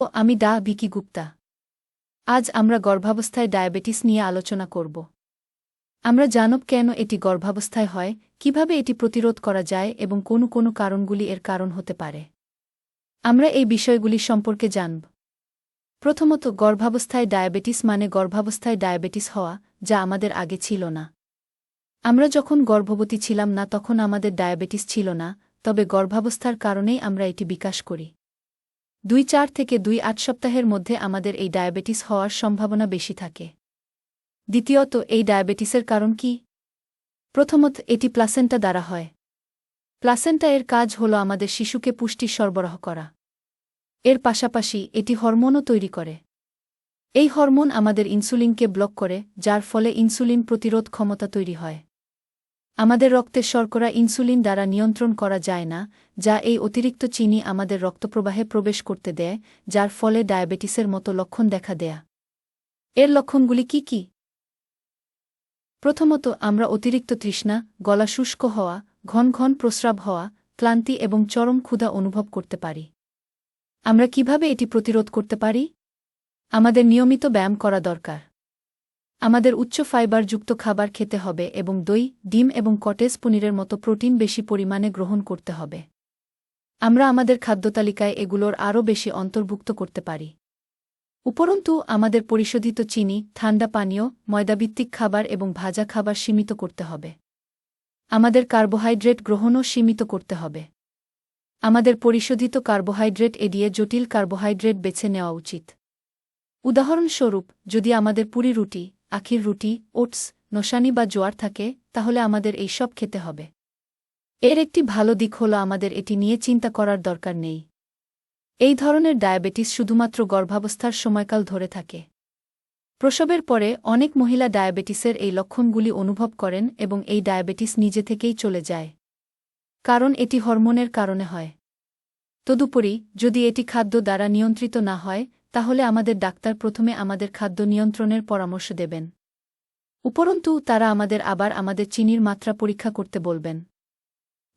আমি ভিকি গুপ্তা। আজ আমরা গর্ভাবস্থায় ডায়াবেটিস নিয়ে আলোচনা করব। আমরা জানব কেন এটি গর্ভাবস্থায় হয়, কিভাবে এটি প্রতিরোধ করা যায় এবং কোন কোন কারণগুলি এর কারণ হতে পারে। আমরা এই বিষয়গুলি সম্পর্কে জানব। প্রথমত, গর্ভাবস্থায় ডায়াবেটিস মানে গর্ভাবস্থায় ডায়াবেটিস হওয়া, যা আমাদের আগে ছিল না। আমরা যখন গর্ভবতী ছিলাম না তখন আমাদের ডায়াবেটিস ছিল না, তবে গর্ভাবস্থার কারণেই আমরা এটি বিকাশ করি। 2-4 থেকে 2-8 সপ্তাহের মধ্যে আমাদের এই ডায়াবেটিস হওয়ার সম্ভাবনা বেশি থাকে। দ্বিতীয়ত, এই ডায়াবেটিসের কারণ কি? প্রথমত, এটি প্লাসেন্টা দ্বারা হয়। প্লাসেন্টা এর কাজ হল আমাদের শিশুকে পুষ্টি সরবরাহ করা। এর পাশাপাশি এটি হরমোনও তৈরি করে। এই হরমোন আমাদের ইনসুলিনকে ব্লক করে, যার ফলে ইনসুলিন প্রতিরোধ ক্ষমতা তৈরি হয়। আমাদের রক্তের শর্করা ইনসুলিন দ্বারা নিয়ন্ত্রণ করা যায় না, যা এই অতিরিক্ত চিনি আমাদের রক্তপ্রবাহে প্রবেশ করতে দেয়, যার ফলে ডায়াবেটিসের মতো লক্ষণ দেখা দেয়া। এর লক্ষণগুলি কি কি? প্রথমত, আমরা অতিরিক্ত তৃষ্ণা, গলা শুষ্ক হওয়া, ঘন ঘন প্রস্রাব হওয়া, ক্লান্তি এবং চরম ক্ষুধা অনুভব করতে পারি। আমরা কিভাবে এটি প্রতিরোধ করতে পারি? আমাদের নিয়মিত ব্যায়াম করা দরকার। আমাদের উচ্চ ফাইবারযুক্ত খাবার খেতে হবে এবং দই, ডিম এবং কটেজ পনিরের মতো প্রোটিন বেশি পরিমাণে গ্রহণ করতে হবে। আমরা আমাদের খাদ্যতালিকায় এগুলোর আরও বেশি অন্তর্ভুক্ত করতে পারি। উপরন্তু, আমাদের পরিশোধিত চিনি, ঠান্ডা পানীয়, ময়দাভিত্তিক খাবার এবং ভাজা খাবার সীমিত করতে হবে। আমাদের কার্বোহাইড্রেট গ্রহণও সীমিত করতে হবে। আমাদের পরিশোধিত কার্বোহাইড্রেট এড়িয়ে জটিল কার্বোহাইড্রেট বেছে নেওয়া উচিত। উদাহরণস্বরূপ, যদি আমাদের পুরি রুটি, আখির রুটি, ওটস, নশানি বা জোয়ার থাকে, তাহলে আমাদের এই সব খেতে হবে। এর একটি ভালো দিক হল আমাদের এটি নিয়ে চিন্তা করার দরকার নেই। এই ধরনের ডায়াবেটিস শুধুমাত্র গর্ভাবস্থার সময়কাল ধরে থাকে। প্রসবের পরে অনেক মহিলা ডায়াবেটিসের এই লক্ষণগুলি অনুভব করেন এবং এই ডায়াবেটিস নিজে থেকেই চলে যায়। কারণ এটি হরমোনের কারণে হয়। তদুপরি, যদি এটি খাদ্য দ্বারা নিয়ন্ত্রিত না হয়, তাহলে আমাদের ডাক্তার প্রথমে আমাদের খাদ্য নিয়ন্ত্রণের পরামর্শ দেবেন। উপরন্তু, তারা আমাদের চিনির মাত্রা পরীক্ষা করতে বলবেন।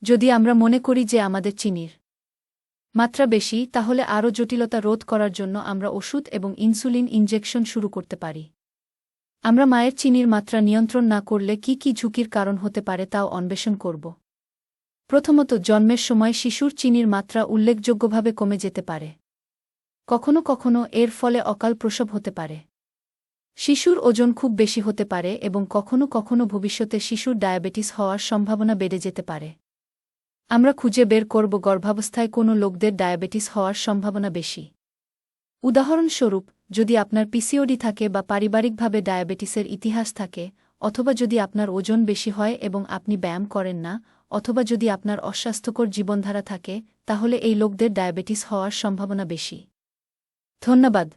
যদি আমরা মনে করি যে আমাদের চিনির মাত্রা বেশি, তাহলে আরও জটিলতা রোধ করার জন্য আমরা ওষুধ এবং ইনসুলিন ইনজেকশন শুরু করতে পারি। আমরা মায়ের চিনির মাত্রা নিয়ন্ত্রণ না করলে কি কি ঝুঁকির কারণ হতে পারে তাও অন্বেষণ করব। প্রথমত, জন্মের সময় শিশুর চিনির মাত্রা উল্লেখযোগ্যভাবে কমে যেতে পারে। কখনো কখনো এর ফলে অকাল প্রসব হতে পারে। শিশুর ওজন খুব বেশি হতে পারে এবং কখনো কখনো ভবিষ্যতে শিশুর ডায়াবেটিস হওয়ার সম্ভাবনা বেড়ে যেতে পারে। আমরা খুঁজে বের করব গর্ভাবস্থায় কোনো লোকদের ডায়াবেটিস হওয়ার সম্ভাবনা বেশি। উদাহরণস্বরূপ, যদি আপনার পিসিওডি থাকে বা পারিবারিকভাবে ডায়াবেটিসের ইতিহাস থাকে, অথবা যদি আপনার ওজন বেশি হয় এবং আপনি ব্যায়াম করেন না, অথবা যদি আপনার অস্বাস্থ্যকর জীবনধারা থাকে, তাহলে এই লোকদের ডায়াবেটিস হওয়ার সম্ভাবনা বেশি। ধন্যবাদ।